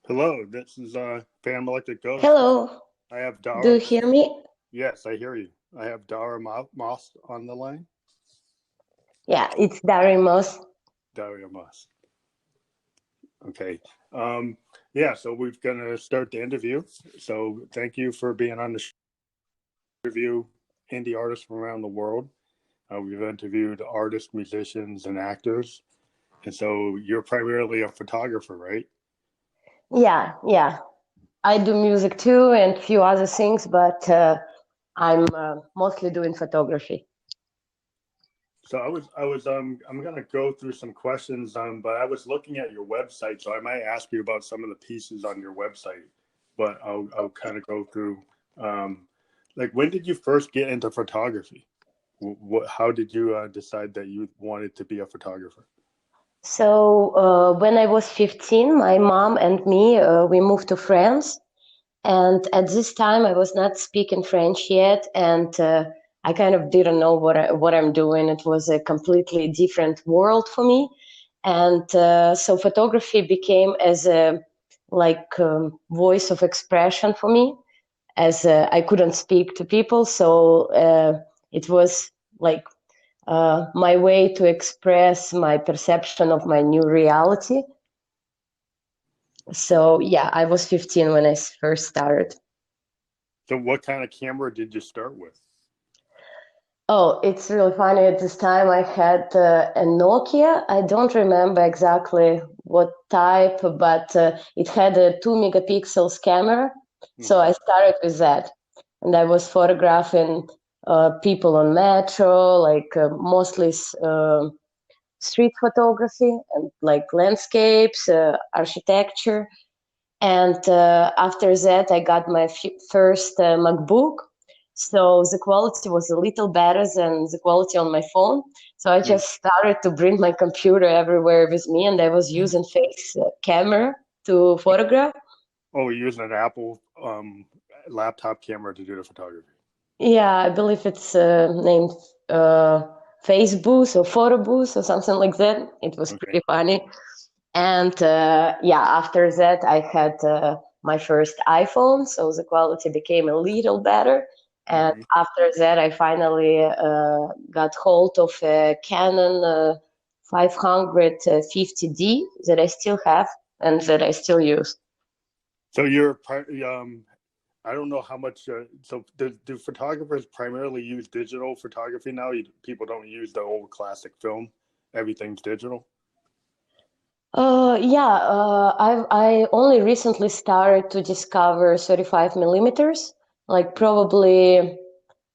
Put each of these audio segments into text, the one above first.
Hello, this is Phantom Electric Ghost. Hello, I have do Dara. you hear me? Yes, I hear you. I have Dara Moss on the line. Yeah, it's Dari Mos. Darya Moss. Okay. Um, yeah, so we're going to start the interview. So thank you for being on the interview indie artists from around the world. We've interviewed artists, musicians, and actors. And so you're primarily a photographer, right? Yeah. I do music too and few other things, but I'm mostly doing photography. So I'm gonna go through some questions, but I was looking at your website, so I might ask you about some of the pieces on your website, but I'll kind of go through, um, like when did you first get into photography? How did you decide that you wanted to be a photographer? So when I was 15, my mom and me, we moved to France. And at this time, I was not speaking French yet, and I kind of didn't know what I'm doing. It was a completely different world for me, and so photography became as a voice of expression for me, as I couldn't speak to people, so it was like my way to express my perception of my new reality. So yeah, I was 15 when I first started. So what kind of camera did you start with? Oh, it's really funny. At this time, I had a Nokia. I don't remember exactly what type, but it had a 2 megapixels camera. So Hmm. I started with that. And I was photographing people on metro, like mostly street photography and like landscapes, architecture. And after that, I got my first MacBook. So the quality was a little better than the quality on my phone. So I Hmm. just started to bring my computer everywhere with me, and I was using face camera to photograph. Oh, you're using an Apple laptop camera to do the photography. Yeah, I believe it's named uh, Face Booth or Photo Booth or something like that. It was Okay. pretty funny. And yeah, after that, I had my first iPhone, so the quality became a little better. And Hmm. after that, I finally got hold of a Canon 550D that I still have and that I still use. So I don't know how much. So do photographers primarily use digital photography now? People don't use the old classic film. Everything's digital. Yeah, I only recently started to discover 35 millimeters, like probably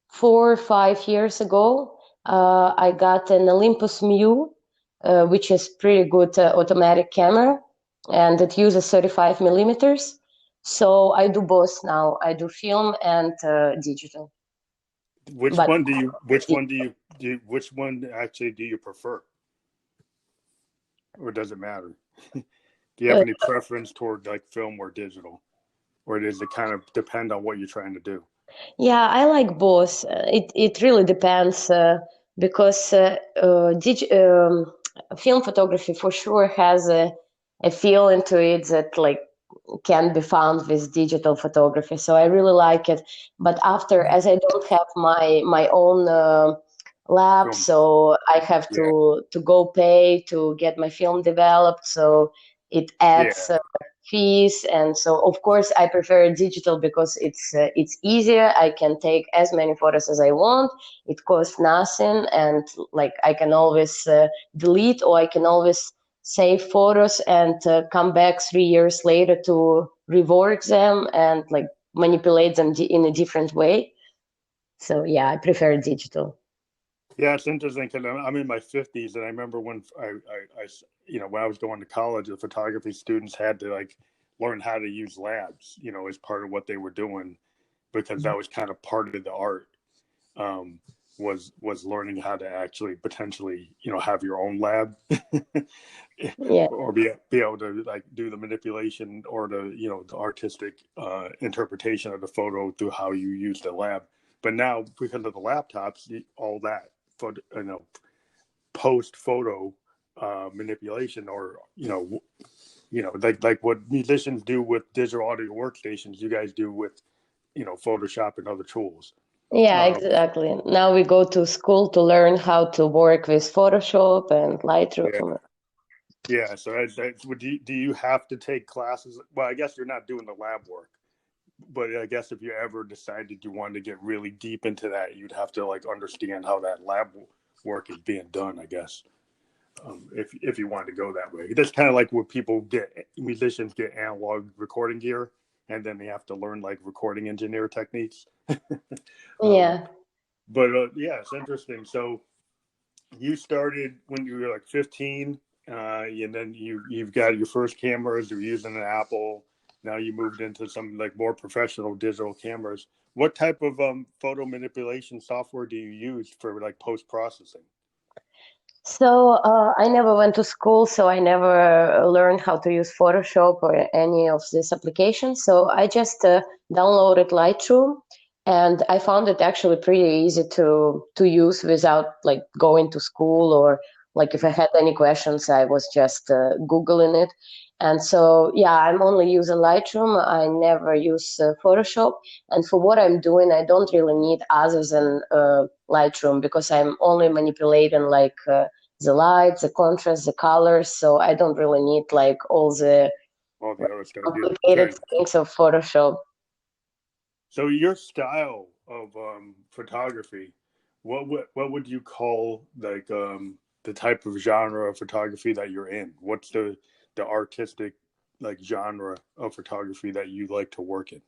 4 or 5 years ago. I got an Olympus Mu, which is pretty good automatic camera, and it uses 35 millimeters. So I do both now. I do film and digital. Which But one do you? Which one Which one actually do you prefer, or does it matter? Do you have uh, any preference toward like film or digital, or does it kind of depend on what you're trying to do? yeah, I like both. It really depends because film photography for sure has a feel into it that like can be found with digital photography. So I really like it. But after, as I don't have my own lab, Film. so I have Yeah. to go pay to get my film developed. So it Yeah. adds fees, and so of course I prefer digital because it's easier. I can take as many photos as I want. It costs nothing, and like I can always delete, or I can always save photos and come back 3 years later to rework them and like manipulate them in a different way. So yeah, I prefer digital. Yeah, it's interesting because I'm in my 50s, and I remember when when I was going to college, the photography students had to like learn how to use labs, as part of what they were doing, because that was kind of part of the art. Um, was learning how to actually potentially, have your own lab, Yeah. or be able to like do the manipulation or the artistic interpretation of the photo through how you use the lab. But now because of the laptops, all that photo, post photo manipulation, or like what musicians do with digital audio workstations, you guys do with Photoshop and other tools. Yeah, Um, exactly. Now we go to school to learn how to work with Photoshop and yeah, Lightroom. yeah. So do you have to take classes? Well, I guess you're not doing the lab work, but I guess if you ever decided you wanted to get really deep into that, you'd have to like understand how that lab work is being done. I guess if you wanted to go that way, that's kind of like what musicians get analog recording gear, and then they have to learn like recording engineer techniques. um, Yeah. but yeah, it's interesting. So you started when you were like 15, and then you've got your first cameras. You're using an Apple. Now you moved into some like more professional digital cameras. What type of photo manipulation software do you use for like post processing? So I never went to school, so I never learned how to use Photoshop or any of these applications. So I just downloaded Lightroom, and I found it actually pretty easy to use without like going to school, or like if I had any questions, I was just Googling it. And so yeah, I'm only using Lightroom. I never use Photoshop, and for what I'm doing, I don't really need other than Lightroom because I'm only manipulating like. The light, the contrast, the colors. So I don't really need like all the All the like, other stuff. Yeah. complicated Okay. things of Photoshop. So your style of photography, what would you call like the type of genre of photography that you're in? What's the artistic like genre of photography that you like to work in?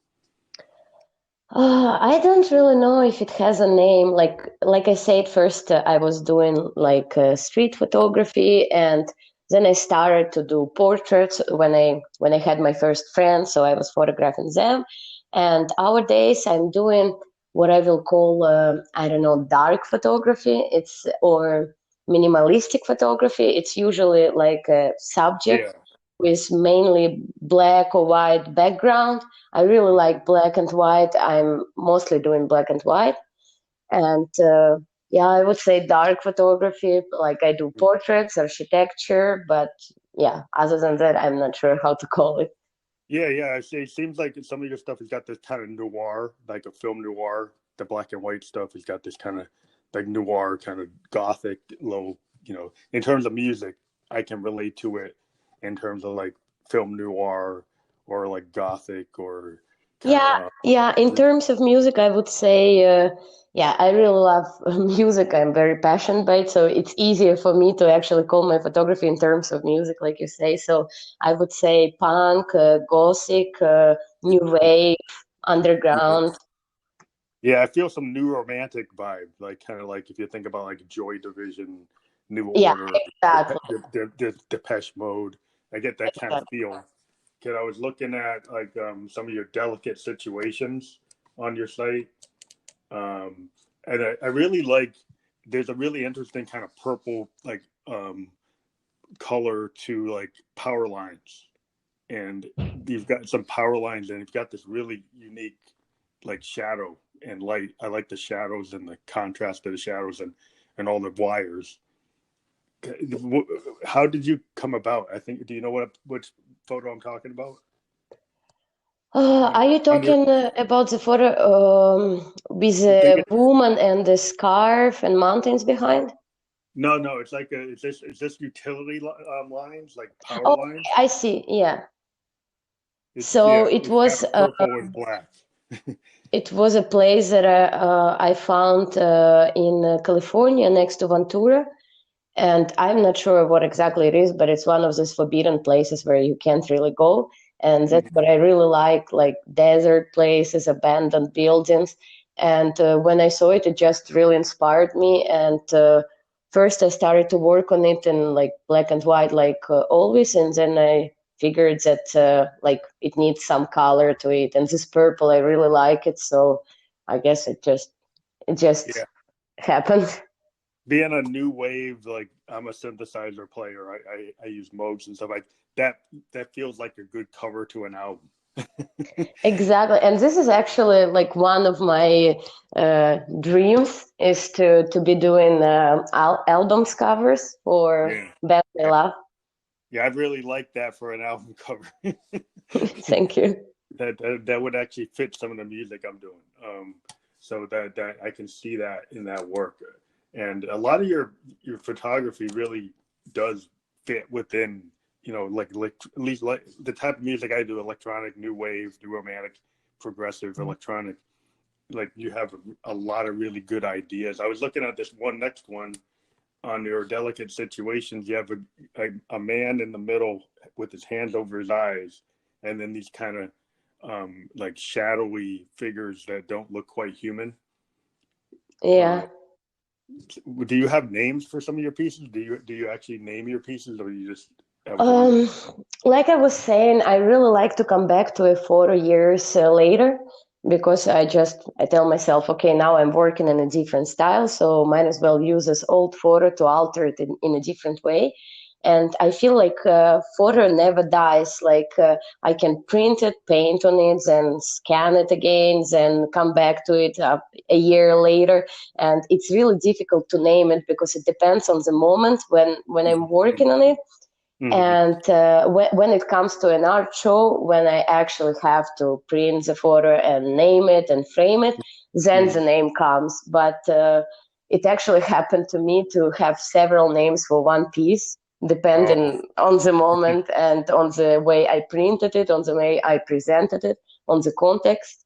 I don't really know if it has a name. Like I said, first I was doing like street photography, and then I started to do portraits when I had my first friends. So I was photographing them, and nowadays I'm doing what I will call I don't know, dark photography. It's or minimalistic photography. It's usually like a subject Yeah. with mainly black or white background. I really like black and white. I'm mostly doing black and white. And yeah, I would say dark photography. Like I do portraits, architecture, but yeah, other than that, I'm not sure how to call it. Yeah, yeah. I see. It seems like some of your stuff has got this kind of noir, like a film noir. The black and white stuff has got this kind of like noir, kind of gothic, low. In terms of music, I can relate to it. In terms of like film noir or like gothic or kind Yeah, of. yeah. In terms of music, I would say, yeah, I really love music. I'm very passionate by it, so it's easier for me to actually call my photography in terms of music, like you say. So I would say punk, gothic, new wave, underground. Yeah, I feel some new romantic vibe, like kind of like if you think about like Joy Division, New Yeah, Order, exactly. Depeche Mode. I get that kind of feel. Because I was looking at like some of your delicate situations on your site, and I really like. There's a really interesting kind of purple like color to like power lines, and you've got some power lines, and you've got this really unique like shadow and light. I like the shadows and the contrast of the shadows and all the wires. How did you come about? I think. Do you know which photo I'm talking about? Are you On your, talking about the photo with I think the woman and the scarf and mountains behind? no, no. It's like is this utility lines like power Oh, lines? I see. Yeah. It's So yeah. It's kind of purple and black. it was a place that I found in California next to Ventura. And I'm not sure what exactly it is, but it's one of those forbidden places where you can't really go. And that's what I really like desert places, abandoned buildings. And when I saw it, it just really inspired me. And first, I started to work on it in like black and white, like always. And then I figured that like it needs some color to it. And this purple, I really like it. So I guess it just Yeah, happened. being a new wave, like I'm a synthesizer player. I use modes and stuff like that. That feels like a good cover to an album. Exactly, and this is actually like one of my dreams is to be doing albums covers for Yeah. bands I love. Yeah, I really like that for an album cover. Thank you. That would actually fit some of the music I'm doing. So that I can see that in that work, and a lot of your photography really does fit within, like at least like the type of music I do: electronic, new wave, new romantic, progressive, electronic. Like you have a lot of really good ideas. I was looking at this next one on your delicate situations. You have a man in the middle with his hands over his eyes, and then these kind of like shadowy figures that don't look quite human. Yeah. Do you have names for some of your pieces? Do you actually name your pieces, or you just have them? Um, like I was saying, I really like to come back to a photo years later because I tell myself, okay, now I'm working in a different style, so might as well use this old photo to alter it in a different way. And I feel like photo never dies. Like I can print it, paint on it, and scan it again, and come back to it a year later. And it's really difficult to name it because it depends on the moment when I'm working on it. Mm-hmm. And when it comes to an art show, when I actually have to print the photo and name it and frame it, then Mm-hmm. the name comes. But it actually happened to me to have several names for one piece, Oh, depending on the moment and on the way I printed it, on the way I presented it, on the context.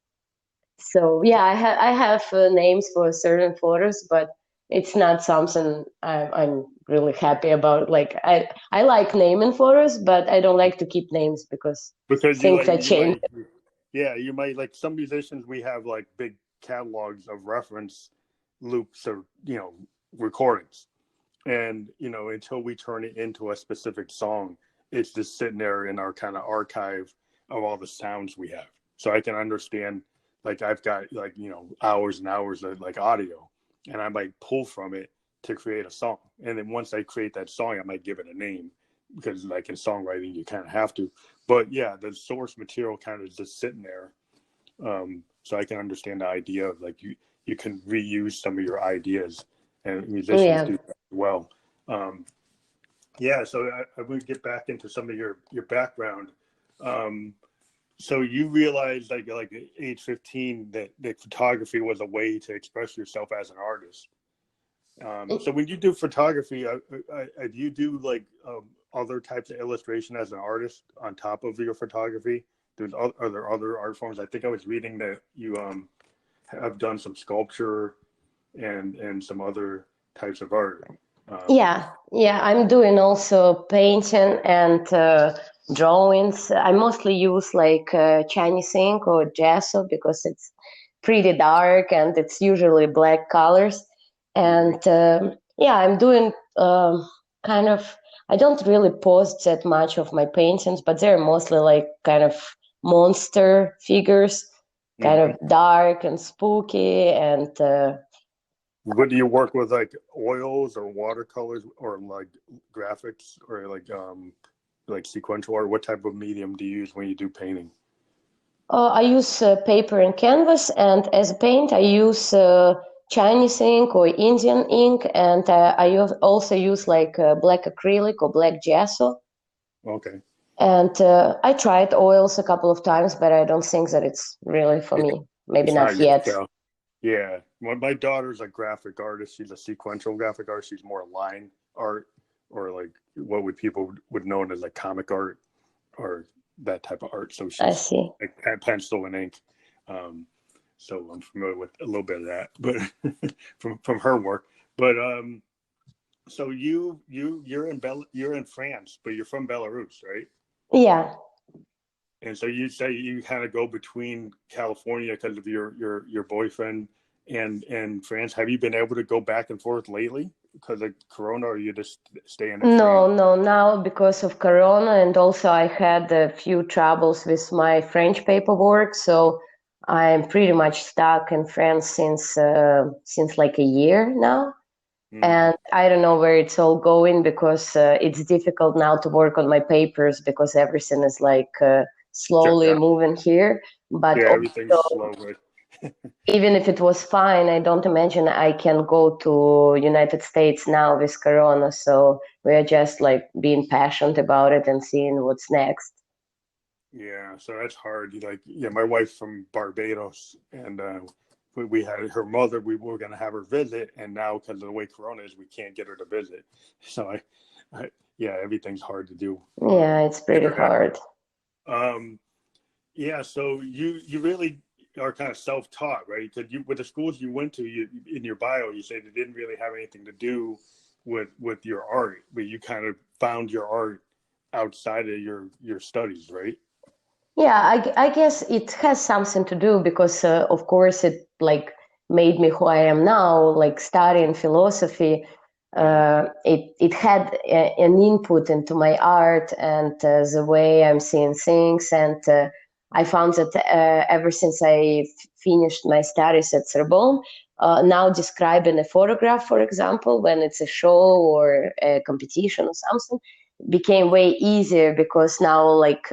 So yeah, I have names for certain photos, but it's not something I'm really happy about. Like I like naming photos, but I don't like to keep names because because things are you changing. might, yeah, you might, like some musicians. We have like big catalogs of reference loops or recordings, and until we turn it into a specific song, it's just sitting there in our kind of archive of all the sounds we have. So I can understand, like I've got like hours and hours of like audio, and I might pull from it to create a song, and then once I create that song, I might give it a name, because like in songwriting you kind of have to. But yeah, the source material kind of is just sitting there. So I can understand the idea of like you can reuse some of your ideas, and musicians Yeah. do that as well. Um, yeah, so I would get back into some of your background. Um, so you realized like at age 15 that photography was a way to express yourself as an artist. So when you do photography, do you do like other types of illustration as an artist on top of your photography? Are there other art forms? I think I was reading that you have done some sculpture and some other types of art. Um, Yeah, I'm doing also painting and drawings. I mostly use like Chinese ink or gesso because it's pretty dark and it's usually black colors. mhm. And yeah, I'm doing kind of, I don't really post that much of my paintings, but they're mostly like kind of monster figures, kind of Mhm. dark and spooky and What do you work with, like oils or watercolors or like graphics or like sequential art? What type of medium do you use when you do painting? I use paper and canvas, and as a paint, I use Chinese ink or Indian ink, and also use like black acrylic or black gesso. Okay. And I tried oils a couple of times, but I don't think that it's really for Yeah, me. Maybe it's not not your yet. style. Yeah. My daughter's a graphic artist. She's a sequential graphic artist. She's more line art, or like what would people would know as like comic art or that type of art. So I she's see. like pencil and ink. Um, so I'm familiar with a little bit of that, but from her work. But so you're in France, but you're from Belarus, right? Yeah. And so you say you kind of go between California because of your boyfriend and France. Have you been able to go back and forth lately because of Corona, or you just staying in France? No, no, now because of Corona, and also I had a few troubles with my French paperwork, so I'm pretty much stuck in France since like a year now. Mm-hmm. And I don't know where it's all going because it's difficult now to work on my papers because everything is like Shut slowly down. moving here. But Yeah, everything's also, slow. Right? Even if it was fine, I don't imagine I can go to United States now with Corona. So we are just like being passionate about it and seeing what's next. Yeah, so that's hard. Like, yeah, my wife's from Barbados, and we had her mother. We were going to have her visit, and now because of the way Corona is, we can't get her to visit. So yeah, everything's hard to do. Yeah, it's pretty Internet. hard. Um, yeah, so you really are kind of self-taught, right? Because you with the schools you went to, you in your bio, you say it didn't really have anything to do with your art, but you kind of found your art outside of your studies, right? Yeah, I guess it has something to do because, of course, it like made me who I am now. Like studying philosophy, Mm-hmm. it had an input into my art and the way I'm seeing things. And I found that ever since I finished my studies at Sorbonne, now describing a photograph, for example, when it's a show or a competition or something, became way easier because now like.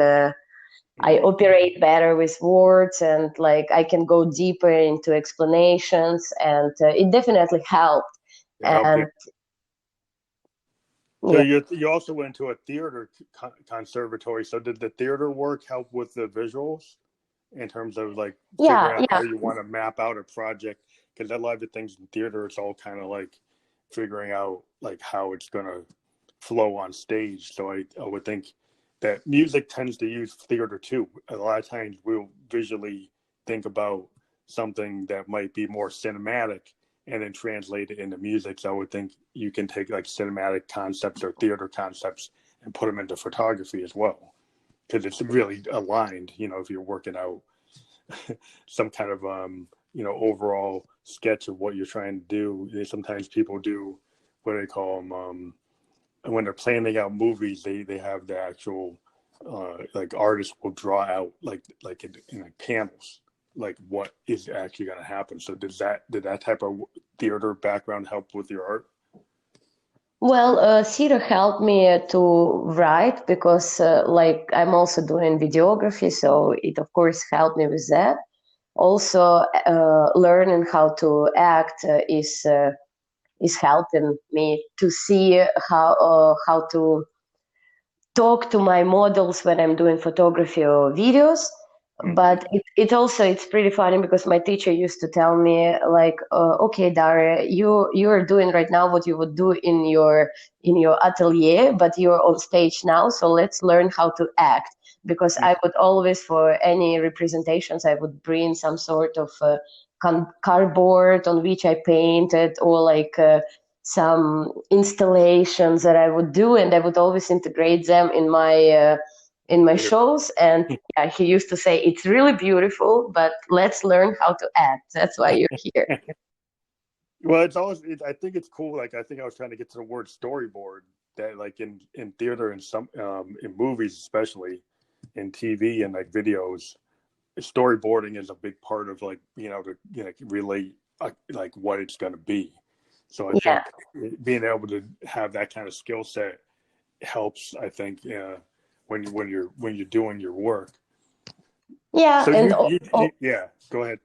I Mm-hmm. operate better with words and like I can go deeper into explanations, and it definitely helped. To help you. And So yeah, you also went to a theater conservatory. So did the theater work help with the visuals in terms of like yeah, figuring out how yeah, you want to map out a project? Because a lot of the things in theater, it's all kind of like figuring out like how it's going to flow on stage. So I would think that music tends to use theater too. A lot of times we'll visually think about something that might be more cinematic and then translate it into music. So I would think you can take like cinematic concepts or theater concepts and put them into photography as well, because it's really aligned. If you're working out some kind of overall sketch of what you're trying to do. Sometimes people do what they call them when they're planning out movies. They have the actual like artists will draw out like in like panels like what is actually going to happen. So did that type of theater background help with your art? Well, theater helped me to write because, like, I'm also doing videography, so it of course helped me with that. Also, learning how to act is helping me to see how to talk to my models when I'm doing photography or videos. Mm-hmm. But it also it's pretty funny because my teacher used to tell me like, okay, Darya, you're doing right now what you would do in your atelier, but you're on stage now, so let's learn how to act. Because I would always, for any representations, I would bring some sort of cardboard on which I painted, or like some installations that I would do, and I would always integrate them in my shows. And yeah, he used to say, "It's really beautiful, but let's learn how to act. That's why you're here." Well, it's always. I think it's cool. Like I think I was trying to get to the word storyboard. That like in theater and some in movies, especially in TV and like videos, storyboarding is a big part of like being able to relate like what it's going to be. So I Yeah, think being able to have that kind of skill set helps. I think when you're doing your work. yeah, So and yeah. Go ahead.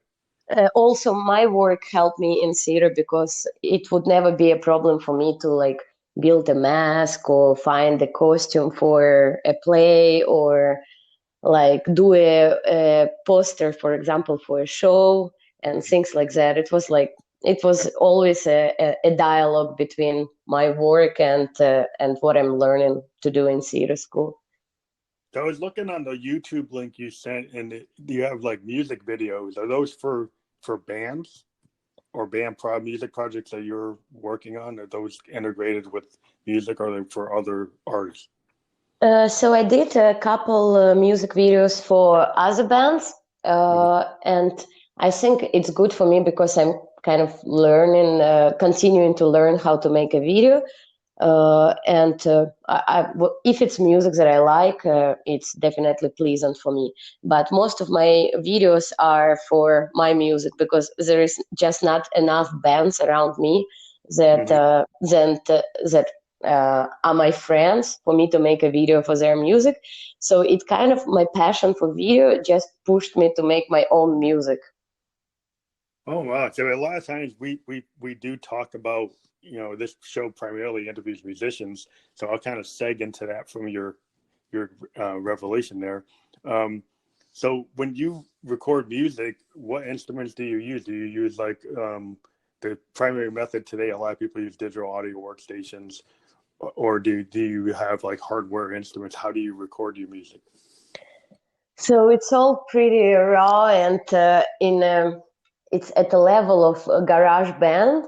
also my work helped me in theater because it would never be a problem for me to like build a mask or find a costume for a play, or like do a poster, for example, for a show and things like that. It was always a dialogue between my work and what I'm learning to do in theater school. So I was looking on the YouTube link you sent, and you have like music videos. Are those for bands or music projects that you're working on? Are those integrated with music, or are they for other artists? So I did a couple music videos for other bands, and I think it's good for me because I'm kind of learning, continuing to learn how to make a video. And if it's music that I like, it's definitely pleasant for me. But most of my videos are for my music because there is just not enough bands around me that Mm-hmm. that are my friends for me to make a video for their music. So it kind of, my passion for video just pushed me to make my own music. Oh wow! So a lot of times we do talk about, this show primarily interviews musicians, so I'll kind of seg into that from your revelation there. Um, so when you record music, what instruments do you use? Do you use like the primary method today? A lot of people use digital audio workstations, or do you have like hardware instruments? How do you record your music? So it's all pretty raw and it's at the level of a garage band.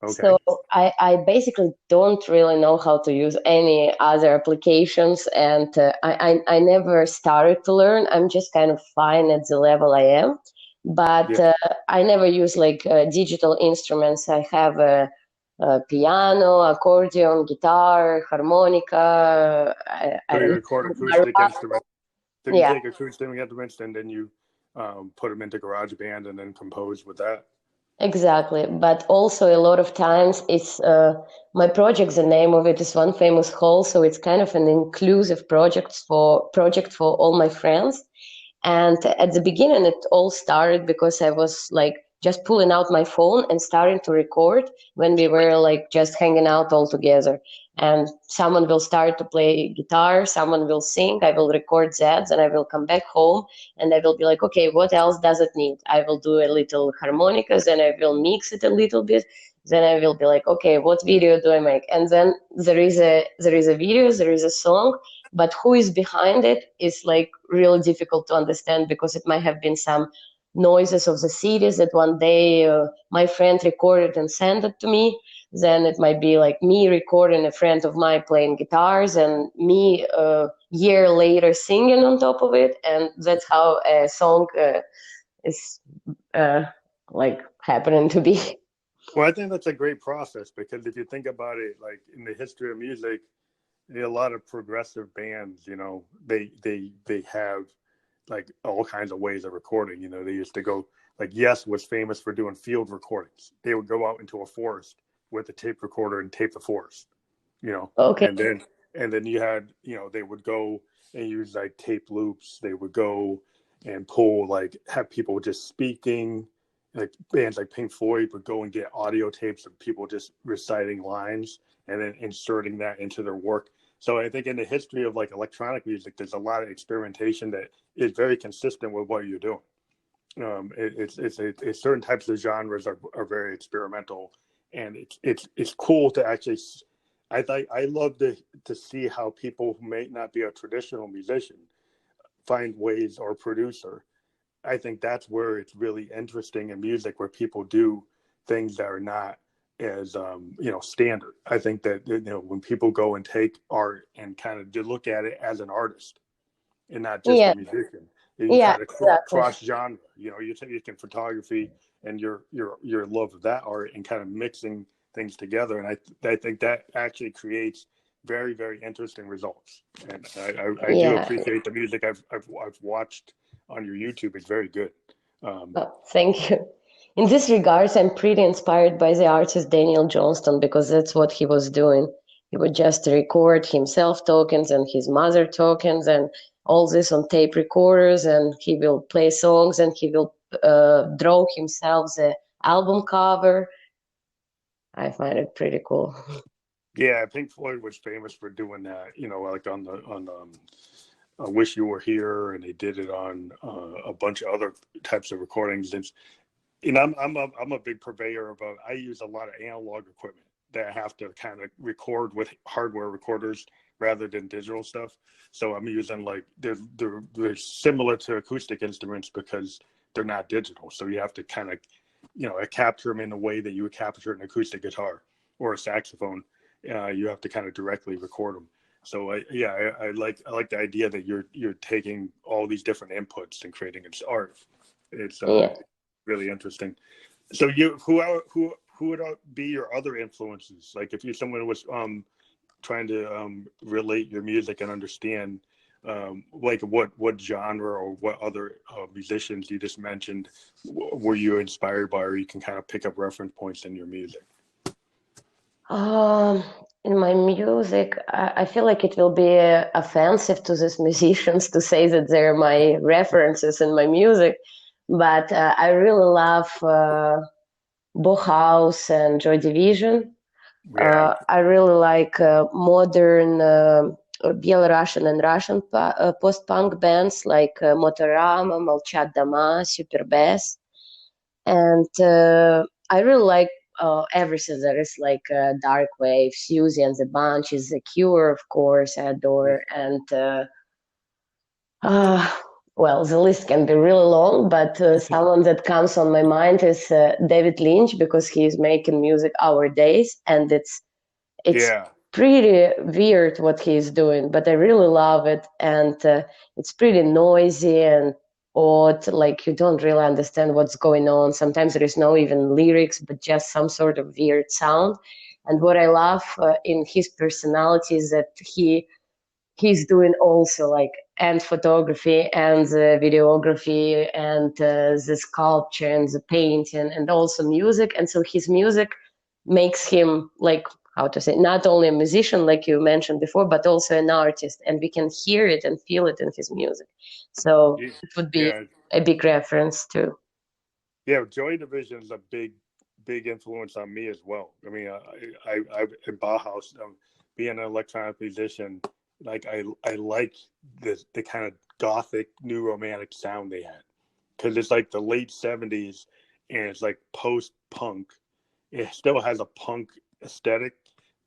So Okay. I basically don't really know how to use any other applications, and I never started to learn. I'm just kind of fine at the level I am, but Yeah. I never use like digital instruments. I have a piano, accordion, guitar, harmonica. I So you don't record know, acoustic marimba. instruments. So you Yeah. take acoustic instruments and then you put them into GarageBand and then compose with that. Exactly, but also a lot of times it's my project. The name of it is One Famous Whole, so it's kind of an inclusive project for all my friends. And at the beginning, it all started because I was like just pulling out my phone and starting to record when we were like just hanging out all together. And someone will start to play guitar, someone will sing, I will record that, and I will come back home and I will be like, okay, what else does it need? I will do a little harmonicas, then I will mix it a little bit. Then I will be like, okay, what video do I make? And then there is a video, there is a song, but who is behind it is like really difficult to understand because it might have been some noises of the cities that one day my friend recorded and sent it to me. Then it might be like me recording a friend of mine playing guitars and me a year later singing on top of it, and that's how a song is uh, like happening to be. Well, I think that's a great process because if you think about it, like in the history of music, a lot of progressive bands, they have like all kinds of ways of recording. They used to go like Yes was famous for doing field recordings. They would go out into a forest with a tape recorder and tape the forest, you know, Okay. and then you had, they would go and use like tape loops. They would go and pull like have people just speaking, like bands like Pink Floyd would go and get audio tapes of people just reciting lines and then inserting that into their work. So I think in the history of like electronic music, there's a lot of experimentation that is very consistent with what you're doing. It's certain types of genres are very experimental, and it's cool to actually. I love to see how people who may not be a traditional musician find ways, or producer. I think that's where it's really interesting in music, where people do things that are not as standard. I think that when people go and take art and kind of do look at it as an artist and not just a Yeah. musician, you Yeah. kind of Exactly. cross genre. You're taking photography and your love of that art and kind of mixing things together, and I think that actually creates very, very interesting results. And I do Yeah. appreciate the music I've watched on your YouTube. It's very good. Um, Oh, thank you. In this regards, I'm pretty inspired by the artist Daniel Johnston because that's what he was doing. He would just record himself tokens and his mother tokens and all this on tape recorders, and he will play songs and he will draw himself the album cover. I find it pretty cool. yeah, Pink Floyd was famous for doing that. Like on I Wish You Were Here, and they did it on a bunch of other types of recordings. I'm a big purveyor of. I use a lot of analog equipment that I have to kind of record with hardware recorders rather than digital stuff. So I'm using like they're similar to acoustic instruments because they're not digital. So you have to kind of capture them in the way that you would capture an acoustic guitar or a saxophone. You have to kind of directly record them. So I like the idea that you're taking all these different inputs and creating its art. It's Yeah. really interesting. So who would be your other influences? Like if you someone was trying to relate your music and understand like what genre or what other musicians you just mentioned were you inspired by, or you can kind of pick up reference points in your music. Um, in my music, I feel like it will be offensive to these musicians to say that they're my references in my music. but I really love Bauhaus and Joy Division. Yeah, I really like modern Belarusian and Russian post-punk bands like Motorama, Молчат Дома, Super Bass. And I really like everything that is like dark wave, Susie and the Bunches, The Cure, of course, I yeah, adore, and uh, well, the list can be really long, but someone that comes on my mind is David Lynch because he is making music our days, and it's yeah, pretty weird what he's doing, but I really love it, and it's pretty noisy and odd. Like you don't really understand what's going on. Sometimes there is no even lyrics, but just some sort of weird sound. And what I love in his personality is that he's doing also like and photography and the videography and the sculpture and the painting and also music. And so his music makes him like how to say not only a musician like you mentioned before, but also an artist, and we can hear it and feel it in his music. So yeah, it would be yeah. a big reference too. Yeah, Joy Division is a big influence on me as well. I mean, I in Bauhaus, being an electronic musician, like I like the kind of gothic new romantic sound they had, because it's like the late '70s and it's like post punk. It still has a punk aesthetic,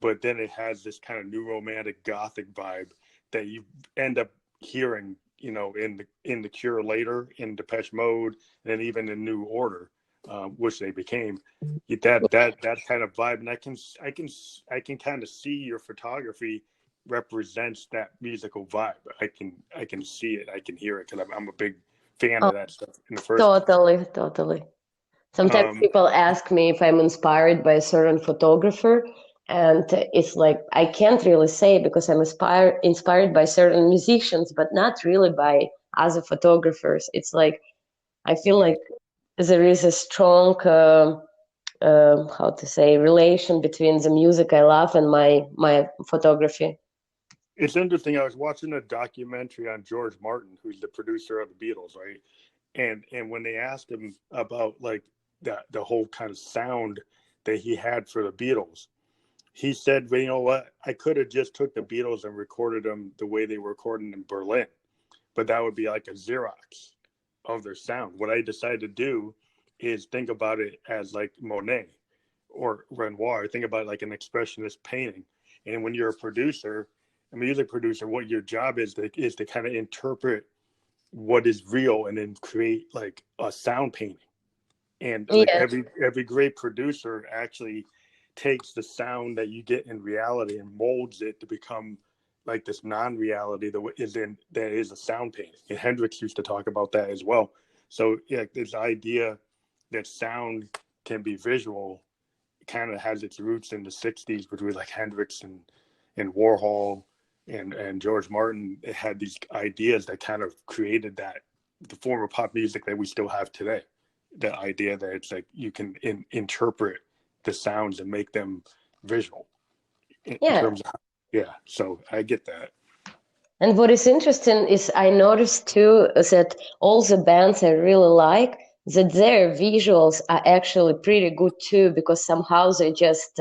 but then it has this kind of new romantic gothic vibe that you end up hearing, in the Cure later, in Depeche Mode, and even in New Order, which they became. That kind of vibe, and I can kind of see your photography represents that musical vibe. I can see it, I can hear it, because I'm a big fan Oh, of that stuff in the first place. totally. Sometimes Um, people ask me if I'm inspired by a certain photographer, and it's like I can't really say because I'm inspired by certain musicians, but not really by other photographers. It's like I feel like there is a strong, how to say, relation between the music I love and my photography. It's interesting. I was watching a documentary on George Martin, who's the producer of the Beatles, right? And when they asked him about like the whole kind of sound that he had for the Beatles, he said, "Well, you know what? I could have just took the Beatles and recorded them the way they were recording in Berlin, but that would be like a Xerox of their sound. What I decided to do is think about it as like Monet or Renoir. Think about it like an expressionist painting. And when you're a music producer, what your job is to kind of interpret what is real and then create like a sound painting. And like Yeah, every great producer actually takes the sound that you get in reality and molds it to become like this non-reality that is a sound painting. And Hendrix used to talk about that as well. So yeah, this idea that sound can be visual kind of has its roots in the '60s between like Hendrix and Warhol and George Martin. It had these ideas that kind of created that the form of pop music that we still have today. The idea that it's like you can interpret the sounds and make them visual in yeah. terms of yeah. So I get that. And what is interesting is I noticed too that all the bands I really like, that their visuals are actually pretty good too, because somehow they just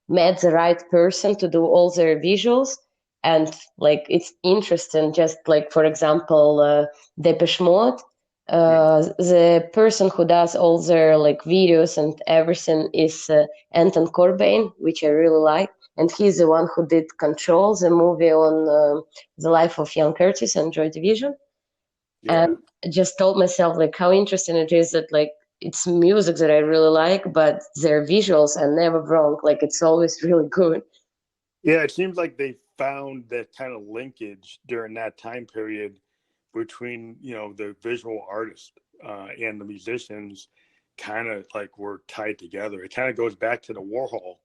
met the right person to do all their visuals. And like it's interesting, just like for example, Depeche Mode, the person who does all their like videos and everything is Anton Corbijn, which I really like, and he's the one who did Control, the movie on the life of young Curtis and Joy Division. Yeah. And I just told myself like how interesting it is that like it's music that I really like, but their visuals are never wrong. Like it's always really good. Yeah, it seems like they found that kind of linkage during that time period between the visual artist and the musicians, kind of like were tied together. It kind of goes back to the Warhol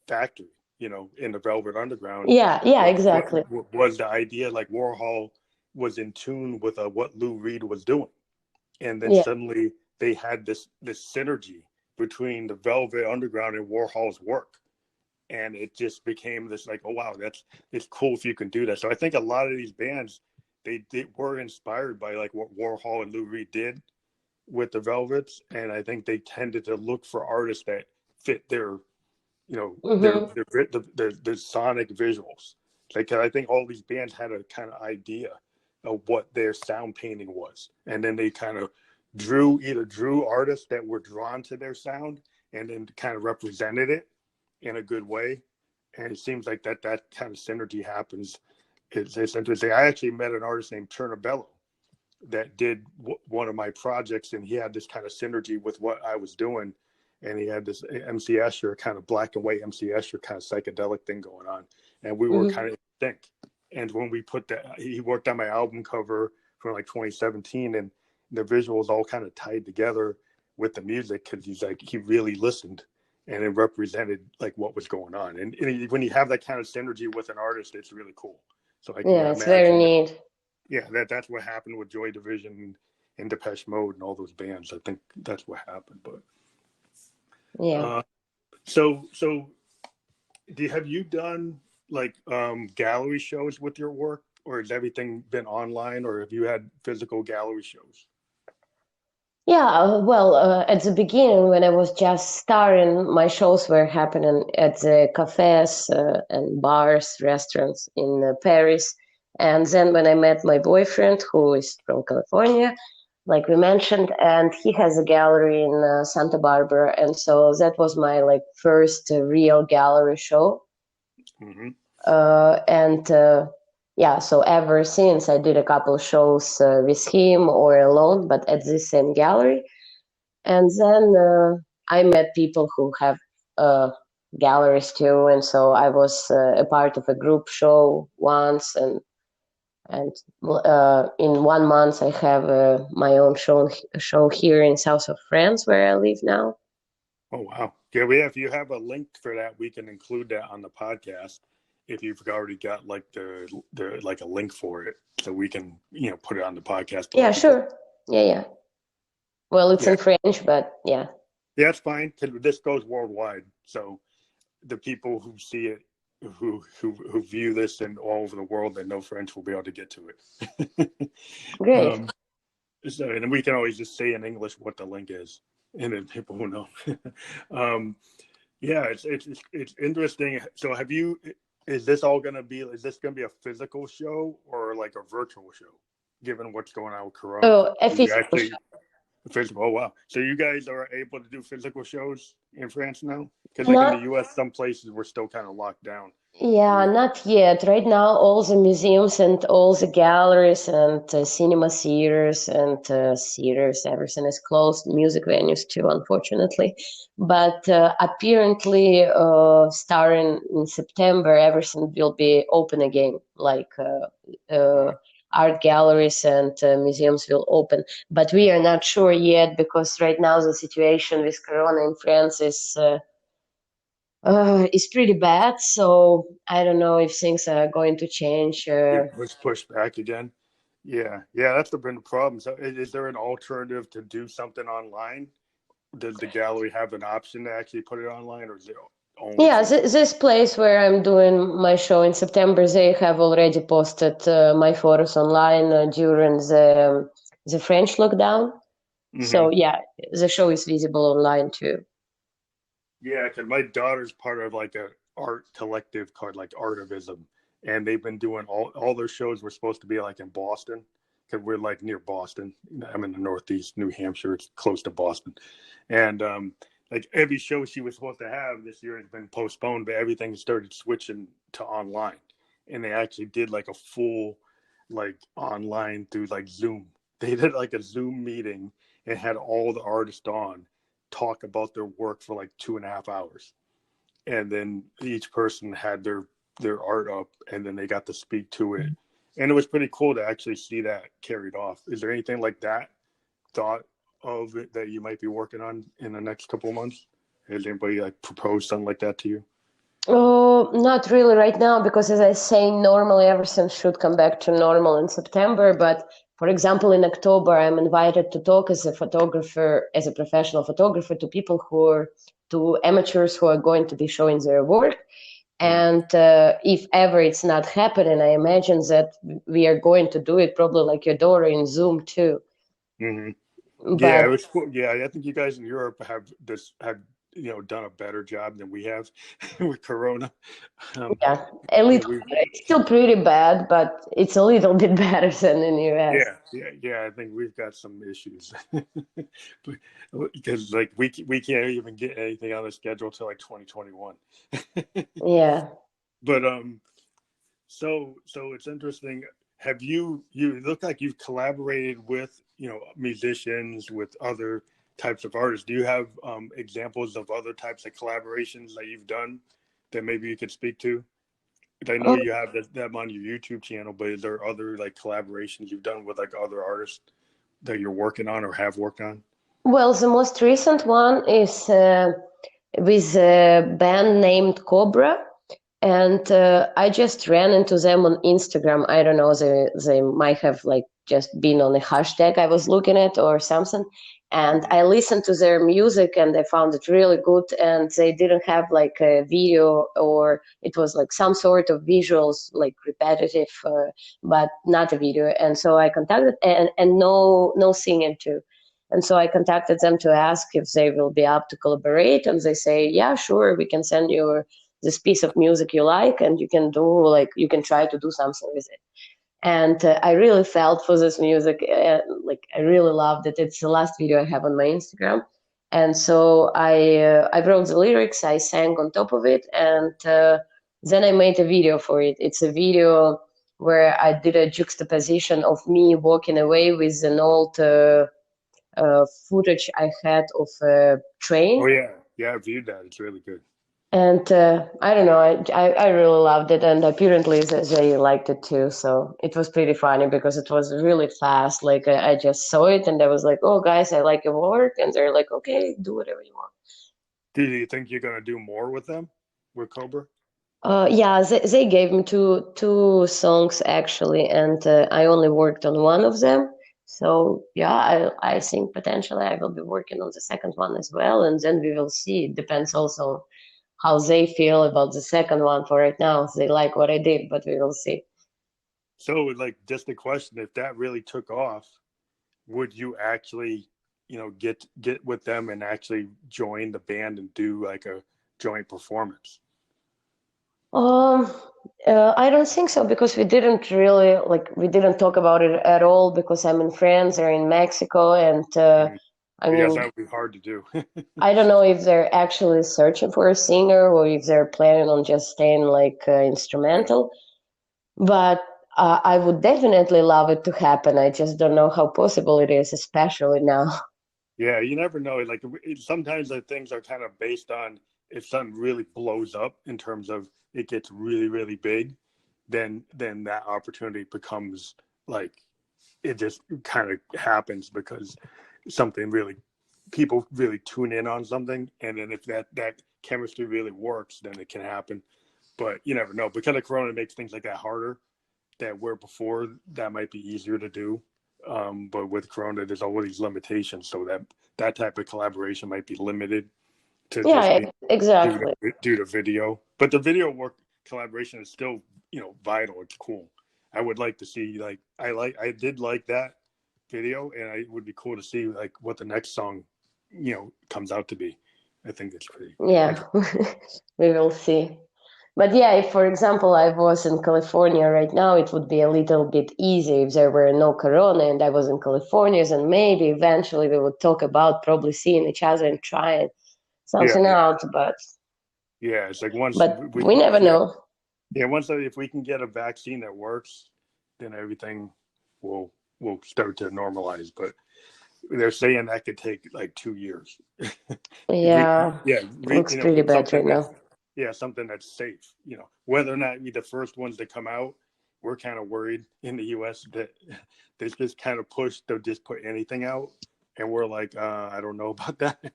factory, in the Velvet Underground. Yeah, exactly. What was the idea? Like Warhol was in tune with what Lou Reed was doing, and then Yeah, suddenly they had this synergy between the Velvet Underground and Warhol's work, and it just became this like, oh wow, it's cool if you can do that. So I think a lot of these bands they were inspired by like what Warhol and Lou Reed did, with the Velvets, and I think they tended to look for artists that fit their, you know, Mm-hmm. their sonic visuals. Like I think all these bands had a kind of idea of what their sound painting was, and then they kind of drew artists that were drawn to their sound, and then kind of represented it in a good way. And it seems like that kind of synergy happens. It's interesting. I actually met an artist named Turnabello that did one of my projects, and he had this kind of synergy with what I was doing, and he had this MC Escher kind of black and white MC Escher kind of psychedelic thing going on, and we were Mm-hmm. kind of in sync. And when we put that, he worked on my album cover from like 2017, and the visuals all kind of tied together with the music because he really listened, and it represented like what was going on. And when you have that kind of synergy with an artist, it's really cool. So I can Yeah, it's very imagine that, neat. yeah, that's what happened with Joy Division and Depeche Mode and all those bands. I think that's what happened. But Yeah. uh, so have you done like gallery shows with your work, or has everything been online, or have you had physical gallery shows? Yeah, well, at the beginning, when I was just starting, my shows were happening at the cafes and bars, restaurants in Paris. And then when I met my boyfriend, who is from California, like we mentioned, and he has a gallery in Santa Barbara. And so that was my like first real gallery show. Mm-hmm. And yeah, so ever since I did a couple shows with him or alone, but at the same gallery. And then I met people who have uh, galleries too, and so I was a part of a group show once, and in 1 month I have my own show here in south of France where I live now. Oh wow! Yeah, if you have a link for that, we can include that on the podcast. If you've already got like the like a link for it, so we can put it on the podcast to Yeah, let people. sure. Yeah. Well, it's Yeah, in French, but yeah. yeah, it's fine because this goes worldwide. So the people who see it, who view this in all over the world that know French will be able to get to it. Great. um, so, and we can always just say in English what the link is, and then people will know. um, yeah, it's interesting. So, is this all going to be? Is this going to be a physical show or like a virtual show? Given what's going on with Corona, Oh, a you physical actually show. physical. Oh wow! So you guys are able to do physical shows in France now? Because like in the Not U.S., some places we're still kind of locked down. Yeah, not yet. Right now, all the museums and all the galleries and cinema theaters and theaters, everything is closed. Music venues too, unfortunately. But apparently, starting in September, everything will be open again. Like art galleries and museums will open. But we are not sure yet because right now the situation with Corona in France is pretty bad. So I don't know if things are going to change. It was pushed back again. Yeah, that's been the problem. So, is there an alternative to do something online? Does the gallery have an option to actually put it online, or is it only Yeah, physical? this place where I'm doing my show in September, they have already posted my photos online during the French lockdown. Mm-hmm. So yeah, the show is visible online too. Yeah, because my daughter's part of like a art collective called like Artivism, and they've been doing all their shows were supposed to be like in Boston because we're like near Boston. I'm in the Northeast, New Hampshire. It's close to Boston, and like every show she was supposed to have this year has been postponed, but everything started switching to online, and they actually did like a full like online through like Zoom. They did like a Zoom meeting and had all the artists on talk about their work for like 2.5 hours, and then each person had their art up, and then they got to speak to it, and it was pretty cool to actually see that carried off. Is there anything like that thought of it that you might be working on in the next couple of months? Has anybody like proposed something like that to you? Oh, not really right now, because as I say, normally everything should come back to normal in September. But for example, in October, I'm invited to talk as a photographer, as a professional photographer, to amateurs who are going to be showing their work. And if ever it's not happening, I imagine that we are going to do it probably like your daughter in Zoom too. Mm-hmm. Yeah, But it was cool. Yeah, I think you guys in Europe have done a better job than we have with Corona. Um, yeah, a yeah, little we it's still pretty bad, but it's a little bit better than in US. yeah. I think we've got some issues because like we can't even get anything on the schedule till like 2021. Yeah. But so it's interesting. Have you look like you've collaborated with musicians with other types of artists? Do you have examples of other types of collaborations that you've done that maybe you could speak to? I know Oh, you have them on your YouTube channel, but is there other like collaborations you've done with like other artists that you're working on or have worked on? well, the most recent one is with a band named Cobra. And I just ran into them on Instagram. I don't know, they might have like just been on a hashtag I was looking at or something. And Mhm. I listened to their music and I found it really good. And they didn't have like a video, or it was like some sort of visuals, like repetitive, but not a video. And so I contacted, and no singing too. And so I contacted them to ask if they will be up to collaborate. And they say, yeah, sure, we can send you this piece of music you like, and you can do like you can try to do something with it. And I really felt for this music, like I really loved it. It's the last video I have on my Instagram. And so I wrote the lyrics, I sang on top of it, and then I made a video for it. It's a video where I did a juxtaposition of me walking away with an old footage I had of a Oh train. yeah, I viewed that. It's really good. And I don't know, I really loved it, and apparently they liked it too. So it was pretty funny because it was really fast. Like I just saw it, and I was like, "Oh, guys, I like your work," and they're like, "Okay, do whatever you want." Do you think you're gonna do more with them, with Cobra? Yeah, they gave me two songs actually, and I only worked on one of them. So yeah, I think potentially I will be working on the second one as well, and then we will see. It depends also how they feel about the second one. For right now, they like what I did, but we will see. So, like, just a question: if that really took off, would you actually, get with them and actually join the band and do like a joint performance? Um, I don't think so because we didn't really like we didn't talk about it at all because I'm in France or in Mexico, and Mm. I Yes, mean that would be hard to do. I don't know if they're actually searching for a singer or if they're planning on just staying like Yeah, instrumental. But I would definitely love it to happen. I just don't know how possible it is, especially now. yeah, you never know. Like, sometimes the things are kind of based on if something really blows up in terms of it gets really, really big, then that opportunity becomes like it just kind of happens because something really people really tune in on something, and then if that chemistry really works, then it can happen. But you never know, because of Corona, it makes things like that harder. That where before that might be easier to do, but with Corona, there's all these limitations, so that type of collaboration might be limited to just Yeah, be exactly. due to video. But the video work collaboration is still vital. It's cool. I would like to see like I did like that video, and it would be cool to see like what the next song comes out to be. I think it's pretty. Yeah, we will see. But yeah, if for example I was in California right now, it would be a little bit easier if there were no corona and I was in California, and maybe eventually we would talk about probably seeing each other and trying Yeah, something yeah, out. yeah. It's like once But we we never yeah know. yeah once if we can get a vaccine that works, then everything will will start to normalize. But they're saying that could take like 2 years. Re, Yeah, yeah, looks pretty bad something right that's now. something that's safe. Whether or not we the first ones to come out, we're kind of worried in the U.S. that they just kind of push. They'll just put anything out, and we're like, I don't know about that.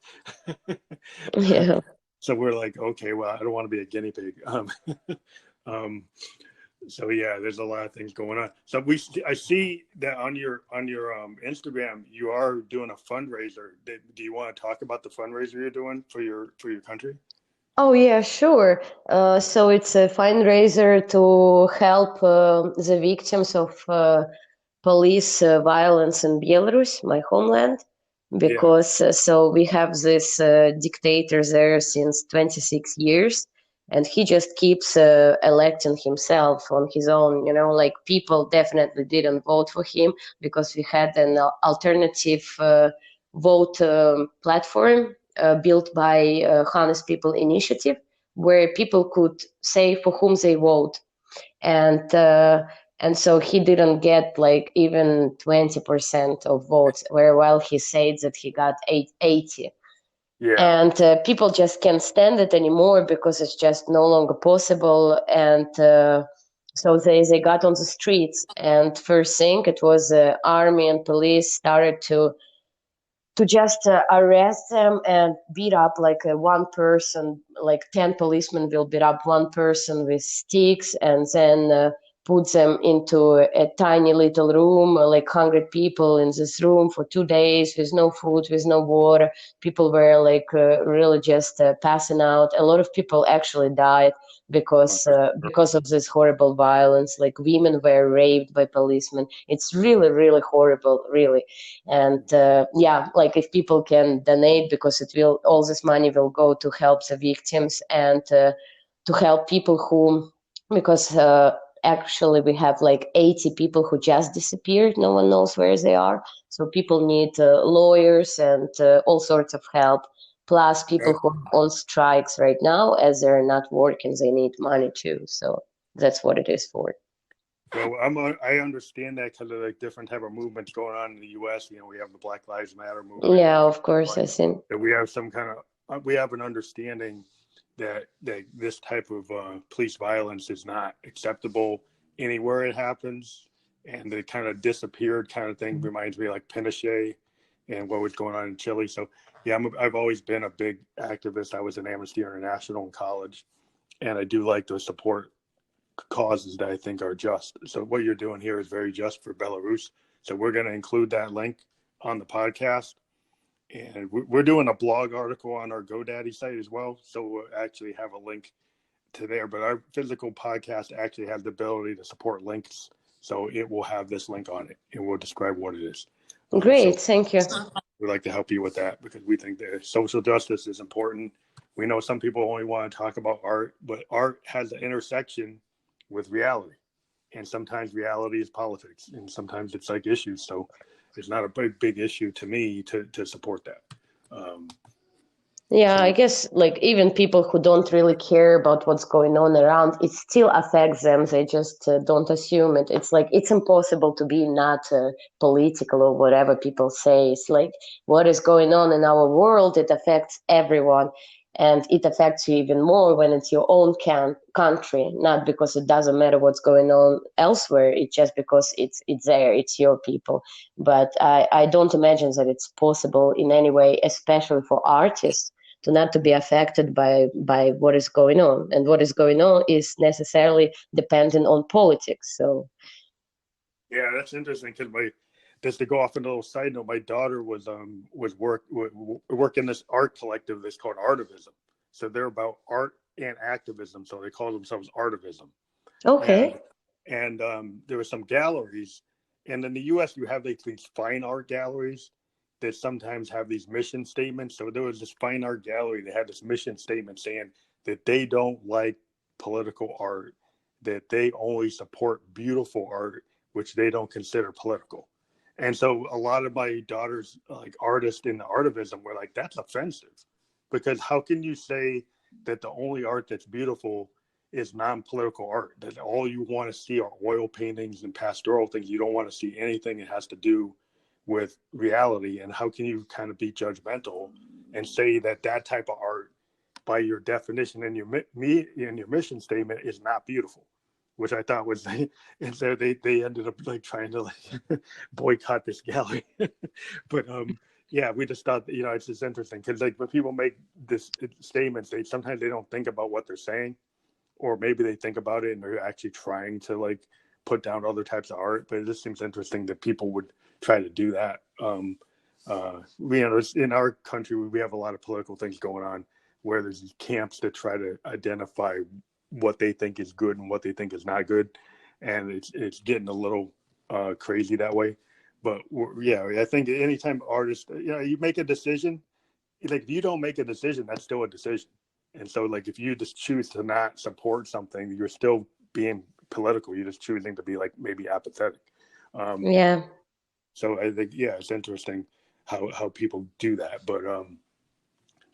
Yeah. So we're like, okay, well, I don't want to be a guinea pig. Um, so yeah, there's a lot of things going on. So I see that on your Instagram, you are doing a fundraiser. Do you want to talk about the fundraiser you're doing for your country? Oh yeah, sure. So it's a fundraiser to help the victims of police violence in Belarus, my homeland. Yeah. because so we have this dictator there since 26 years, and he just keeps electing himself on his own. Like, people definitely didn't vote for him because we had an alternative vote platform built by Honest People Initiative, where people could say for whom they vote. And so he didn't get like even 20% of votes, where while he said that he got 80. Yeah. And people just can't stand it anymore because it's just no longer possible. And so they got on the streets, and first thing, it was army and police started to just arrest them and beat up like one person, like 10 policemen will beat up one person with sticks, and then put them into a tiny little room, like 100 people in this room for 2 days with no food, with no water. People were like really just passing out. A lot of people actually died Oh, because of this horrible violence. Like, women were raped by policemen. It's really, really horrible, really. And yeah, like, if people can donate, because all this money will go to help the victims and to help people who, because actually we have like 80 people who just disappeared. No one knows where they are. So people need lawyers and all sorts of help. Plus, people who are on strikes right now, as they're not working, they need money too. So that's what it is for. Well, I understand that because of like different type of movements going on in the U.S. We have the Black Lives Matter movement, Yeah, of course, I think. that we have some kind of we have an understanding that this type of police violence is not acceptable anywhere it happens, and the kind of disappeared kind of thing reminds me of like Pinochet and what was going on in Chile. So yeah, I've always been a big activist. I was in Amnesty International in college, and I do like to support causes that I think are just. So what you're doing here is very just for Belarus. So we're going to include that link on the podcast. And we're doing a blog article on our GoDaddy site as well. So we'll actually have a link to there. But our physical podcast actually has the ability to support links. So it will have this link on it, and we'll describe what it is. So Great, thank you. we'd like to help you with that because we think that social justice is important. We know some people only want to talk about art, but art has an intersection with reality. And sometimes reality is politics, and sometimes it's like issues. So it's not a big issue to me to support that. Um, Yeah, I so guess like even people who don't really care about what's going on around, it still affects them. They just don't assume it. It's like it's impossible to be not political or whatever people say. It's like what is going on in our world, it affects everyone. And it affects you even more when it's your own country, not because it doesn't matter what's going on elsewhere. It's just because it's there, it's your people. But I don't imagine that it's possible in any way, especially for artists, to not to be affected by what is going on, and what is going on is necessarily dependent on politics. So yeah, that's interesting because just to go off on a little side note, my daughter was work in this art collective that's called Artivism. So they're about art and activism. So they call themselves Artivism. And okay. there were some galleries, and in the U.S. you have like these fine art galleries that sometimes have these mission statements. So there was this fine art gallery that had this mission statement saying that they don't like political art, that they only support beautiful art, which they don't consider political. And so a lot of my daughters, like artists in the artivism, were like, that's offensive, because how can you say that the only art that's beautiful is non-political art, that all you want to see are oil paintings and pastoral things? You don't want to see anything that has to do with reality. And how can you kind of be judgmental and say that that type of art, by your definition and your mission statement, is not beautiful? Which I thought was, and so they ended up like trying to like boycott this gallery. But yeah, we just thought, it's just interesting because like when people make this statements, they sometimes they don't think about what they're saying, or maybe they think about it and they're actually trying to like put down other types of art. But it just seems interesting that people would try to do that. In our country, we have a lot of political things going on where there's these camps that try to identify what they think is good and what they think is not good, and it's getting a little crazy that way. But yeah, I think anytime artists, you make a decision, like if you don't make a decision, that's still a decision. And so like if you just choose to not support something, you're still being political. You're just choosing to be like maybe apathetic. Yeah. So I think, yeah, it's interesting how people do that. But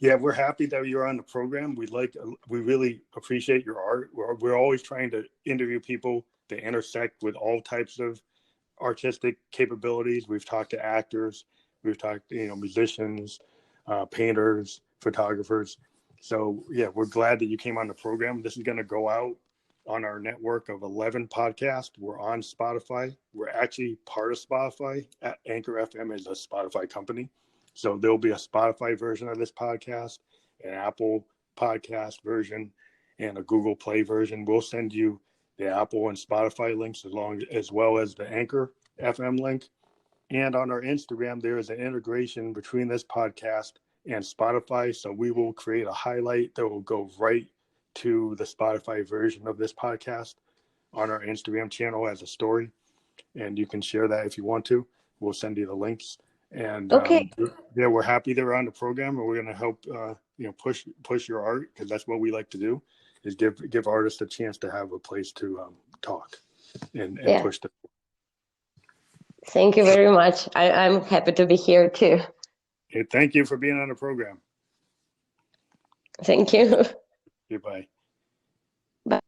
yeah, we're happy that you're on the program. We really appreciate your art. We're always trying to interview people that intersect with all types of artistic capabilities. We've talked to actors, we've talked to, musicians, painters, photographers. So yeah, we're glad that you came on the program. This is going to go out on our network of 11 podcasts. We're on Spotify. We're actually part of Spotify. Anchor FM is a Spotify company. So there'll be a Spotify version of this podcast, an Apple podcast version, and a Google Play version. We'll send you the Apple and Spotify links as well as the Anchor FM link. And on our Instagram, there is an integration between this podcast and Spotify. So we will create a highlight that will go right to the Spotify version of this podcast on our Instagram channel as a story. And you can share that if you want to. We'll send you the links. And Okay. yeah, we're happy they're on the program, and we're going to help push your art, because that's what we like to do, is give artists a chance to have a place to talk and Yeah. push them. Thank you very much. I'm happy to be here too. Okay, thank you for being on the program. Thank you. Goodbye.